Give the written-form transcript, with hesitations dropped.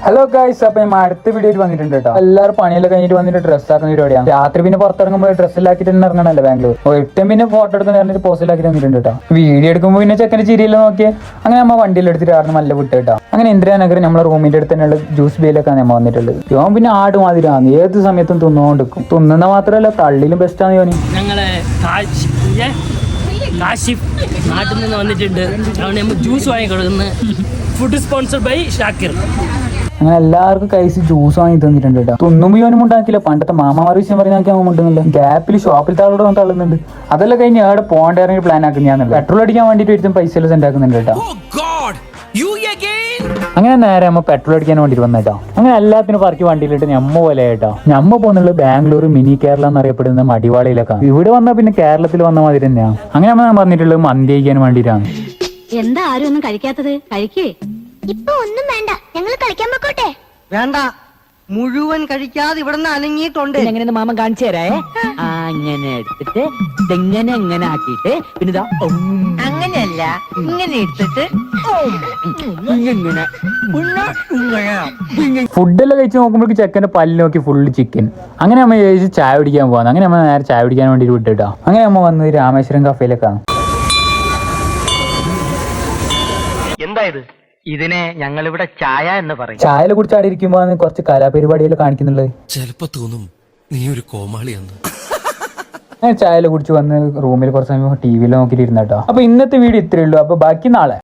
Hello guys, അപ്പൊ ഞാൻ അടുത്ത വീഡിയോ വന്നിട്ടുണ്ട് കേട്ടോ. എല്ലാവരും പണിയെല്ലാം കഴിഞ്ഞിട്ട് വന്നിട്ട് ഡ്രസ്സ് ആക്കുന്ന പരിപാടിയാണ്. രാത്രി പിന്നെ പുറത്തിറങ്ങുമ്പോൾ ഡ്രസ്സിലാക്കിട്ട് ഇറങ്ങണല്ലോ ബാംഗ്ലൂർ. ഒട്ടും പിന്നെ ഫോട്ടോ എടുക്കുന്ന പറഞ്ഞിട്ട് പോസ്റ്റിലാക്കി തന്നിട്ടുണ്ട് കേട്ടോ. വീഡിയോ എടുക്കുമ്പോൾ പിന്നെ ചെക്കൻ്റെ ചിരിയെല്ലാം നോക്കിയാൽ അങ്ങനെ നമ്മൾ വണ്ടിയിൽ എടുത്തിട്ട് ആടുന്ന് നല്ല വിട്ട് കേട്ടോ. അങ്ങനെ ഇന്ദിരാനഗർ നമ്മളെ റൂമിന്റെ അടുത്ത് തന്നെയുള്ള ജ്യൂസ് ബിയിലൊക്കെയാണ് നമ്മൾ വന്നിട്ടുള്ളത്. ഇവൻ പിന്നെ ആട് മാതിരിയാണ്, ഏത് സമയത്തും തിന്നുകൊണ്ടിരിക്കും. തിന്നുന്ന മാത്രമല്ല തള്ളിയിലും ബെസ്റ്റാണ് ഇവന്. ഞങ്ങളെ കാശിഫ് നാട്ടിൽ നിന്ന് വന്നിട്ടുണ്ട്. അവിടെ നമ്മൾ ജ്യൂസ് വാങ്ങി കൊടുക്കുന്നത്. Food sponsored by Shakir. അങ്ങനെ എല്ലാവർക്കും കഴിച്ച് ജ്യൂസ് വാങ്ങി തന്നിട്ടുണ്ട് കേട്ടോ. തിന്നുമ്പോൾ ഇവനും ഉണ്ടാക്കില്ല. പണ്ടത്തെ മാമാമാർ വിഷയം പറഞ്ഞാൽ അവൻ മുണ്ടുന്നില്ല. ഗ്യാപ്പിൽ ഷോപ്പിൽ താളോട് വന്ന് തള്ളുന്നുണ്ട്. അതെല്ലാം കഴിഞ്ഞ് അവിടെ പോകേണ്ട പ്ലാൻ ആക്കുന്നതാണ്. പെട്രോൾ അടിക്കാൻ വേണ്ടിയിട്ട് ഒരുത്തും പൈസ എല്ലാം സെൻഡ് ആക്കുന്നുണ്ട് കേട്ടോ. അങ്ങനെ നേരെ നമ്മ പെട്രോൾ അടിക്കാൻ വേണ്ടിട്ട് വന്നേട്ടോ. അങ്ങനെ എല്ലാത്തിനും പറക്കി വണ്ടിയിലിട്ട് ഞമ്മ പോലെ കേട്ടോ. ഞമ്മ പോകുന്നുള്ളത് ബാംഗ്ലൂർ മിനി കേരള എന്നറിയപ്പെടുന്ന മടിവാളയിലൊക്കെ. ഇവിടെ വന്നാൽ പിന്നെ കേരളത്തിൽ വന്ന മാതിരി തന്നെയാണ്. അങ്ങനെ നമ്മൾ വന്നിട്ടുള്ളത് മന്തി കഴിക്കാൻ വേണ്ടിയിട്ടാണ്. എന്താ ആരും ഒന്നും കഴിക്കാത്തത്? കഴിക്കേ. ഇപ്പൊ ഒന്നും വേണ്ട, ഞങ്ങൾ കളിക്കാൻ പോക്കോട്ടെ. വേണ്ട, മുഴുവൻ കഴിക്കാതെ ഇവിടുന്ന് അനങ്ങിയിട്ടുണ്ട്. എങ്ങനെ മാമൻ കാണിച്ചു തരേ. അങ്ങനെ എടുത്തിട്ട് ഇതെങ്ങനെ എങ്ങനെ ആക്കിയിട്ട് പിന്നെ ഇതാ അങ്ങനെയല്ല, ഇങ്ങനെ എടുത്തിട്ട് ഫുഡെല്ലാം കഴിച്ച് നോക്കുമ്പോഴേക്ക് ചെക്കൻ്റെ പല്ല് നോക്കി ഫുള്ള് ചിക്കൻ. അങ്ങനെ നമ്മൾ ചോദിച്ച് ചായ പിടിക്കാൻ പോകാൻ. അങ്ങനെ നമ്മൾ നേരെ ചായ പിടിക്കാൻ വേണ്ടി വിട്ടിട്ടോ. അങ്ങനെ നമ്മൾ വന്നത് രാമേശ്വരം കഫേയിലേക്കാണ്. എന്തായത്? ഇതിനെ ഞങ്ങളിവിടെ ചായ എന്ന് പറയും. ചായയിൽ കുടിച്ച് ആടെ ഇരിക്കുമ്പോ കുറച്ച് കലാപരിപാടിയെല്ലാം കാണിക്കുന്നുള്ളത്. ചിലപ്പോ തോന്നും നീ ഒരു കോമാളിയാന്ന്. ഞാൻ ചായയിൽ കുടിച്ച് വന്ന് റൂമിൽ കുറച്ച് സമയം ടി വിയിൽ നോക്കിയിട്ട് ഇരുന്നേട്ടോ. അപ്പൊ ഇന്നത്തെ വീഡിയോ ഇത്രയേ ഉള്ളൂ. അപ്പൊ ബാക്കി നാളെ.